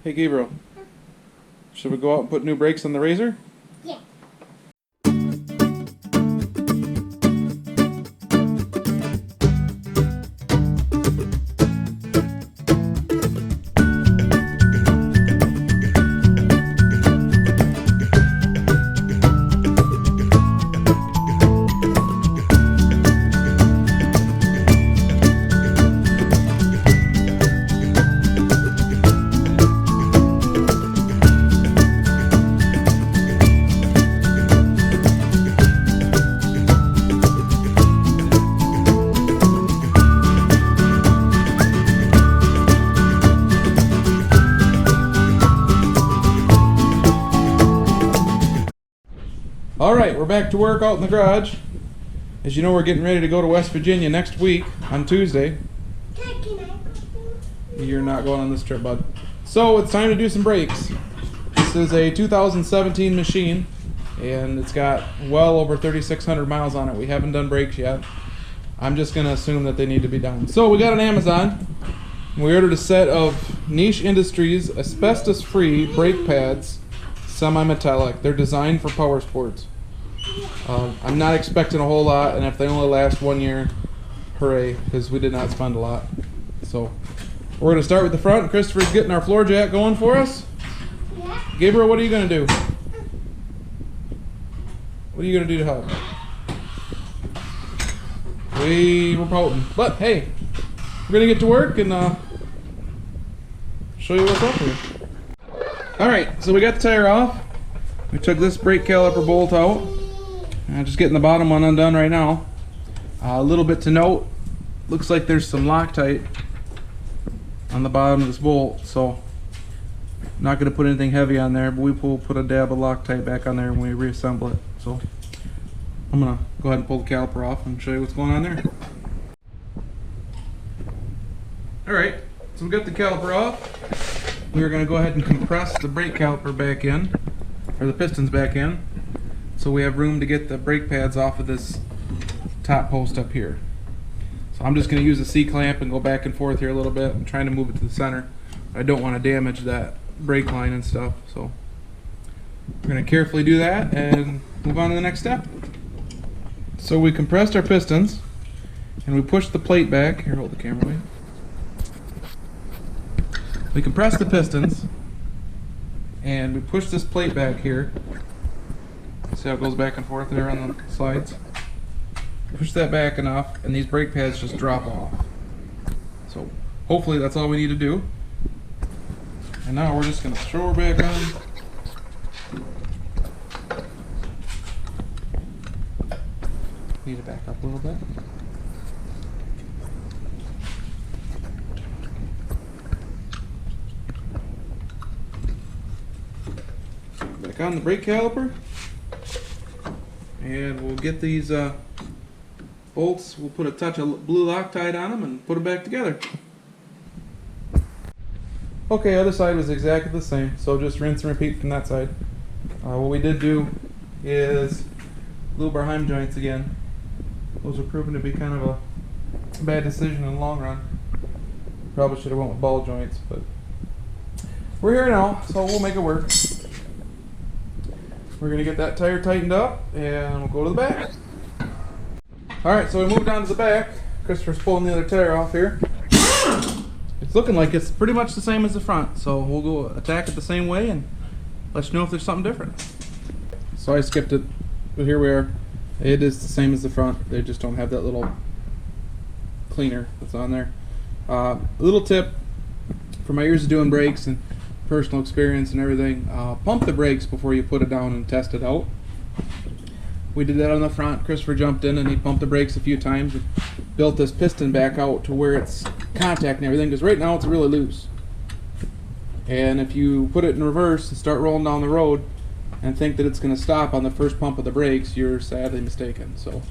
Hey Gabriel, should we go out and put new brakes on the RZR? Yeah. Alright, we're back to work out in the garage. As you know, we're getting ready to go to West Virginia next week on Tuesday. Dad, can I go? You're not going on this trip, bud. So it's time to do some brakes. This is a 2017 machine, and it's got well over 3,600 miles on it. We haven't done brakes yet. I'm just going to assume that they need to be done. So we got on Amazon. We ordered a set of Niche Industries asbestos-free brake pads, semi-metallic. They're designed for power sports. I'm not expecting a whole lot, and if they only last 1 year, hooray, because we did not spend a lot. So we're going to start with the front. Christopher's getting our floor jack going for us. Yeah. Gabriel, what are you going to do? What are you going to do to help? We're pouting. But hey, we're going to get to work and show you what's up here. Alright, so we got the tire off. We took this brake caliper bolt out. Just getting the bottom one undone right now. A little bit to note, looks like there's some Loctite on the bottom of this bolt, so I'm not going to put anything heavy on there, but we will put a dab of Loctite back on there when we reassemble it. So I'm going to go ahead and pull the caliper off and show you what's going on there. Alright, so we got the caliper off. We're going to go ahead and compress the brake caliper back in, or the pistons back in, so we have room to get the brake pads off of this top post up here. So I'm just going to use a C-clamp and go back and forth here a little bit. I'm trying to move it to the center. I don't want to damage that brake line and stuff, so we're going to carefully do that and move on to the next step. So we compressed our pistons and we pushed the plate back. Here, hold the camera away. We compressed the pistons and we push this plate back here. See how it goes back and forth there on the slides? Push that back enough and these brake pads just drop off. So hopefully that's all we need to do. And now we're just going to throw her back on. Need to back up a little bit. Back on the brake caliper. And we'll get these bolts, we'll put a touch of blue Loctite on them and put them back together. Okay, other side was exactly the same, so just rinse and repeat from that side. What we did do is lube our heim joints again. Those are proven to be kind of a bad decision in the long run. Probably should have went with ball joints, but we're here now, so we'll make it work. We're going to get that tire tightened up and we'll go to the back. Alright, so we moved on to the back. Christopher's pulling the other tire off here. It's looking like it's pretty much the same as the front, so we'll go attack it the same way and let you know if there's something different. So I skipped it, but here we are. It is the same as the front, they just don't have that little cleaner that's on there. A little tip for my years of doing brakes and personal experience and everything, pump the brakes before you put it down and test it out. We did that on the front. Christopher jumped in and he pumped the brakes a few times and built this piston back out to where it's contact and everything, because right now it's really loose. And if you put it in reverse and start rolling down the road and think that it's going to stop on the first pump of the brakes, you're sadly mistaken. So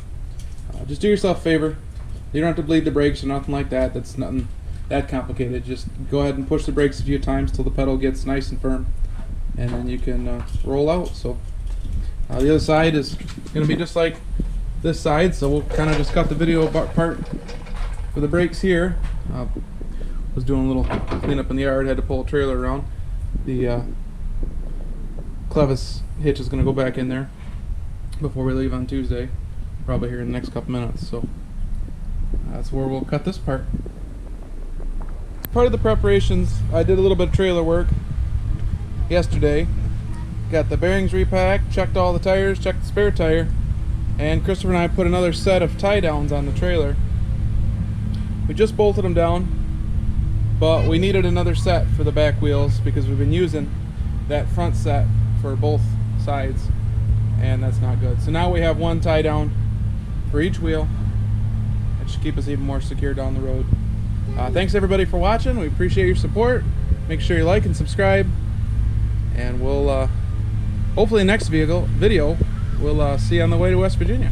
just do yourself a favor. You don't have to bleed the brakes or nothing like that. That's nothing that complicated. Just go ahead and push the brakes a few times till the pedal gets nice and firm, and then you can roll out. So the other side is going to be just like this side, so we'll kind of just cut the video part for the brakes here. Was doing a little cleanup in the yard, had to pull a trailer around. the clevis hitch is going to go back in there before we leave on Tuesday, probably here in the next couple minutes. So that's where we'll cut this part. Part of the preparations, I did a little bit of trailer work yesterday. Got the bearings repacked, checked all the tires, checked the spare tire, and Christopher and I put another set of tie downs on the trailer. We just bolted them down, but we needed another set for the back wheels because we've been using that front set for both sides, and that's not good. So now we have one tie down for each wheel. That should keep us even more secure down the road. Thanks everybody for watching. We appreciate your support. Make sure you like and subscribe, and we'll hopefully next video we'll see you on the way to West Virginia.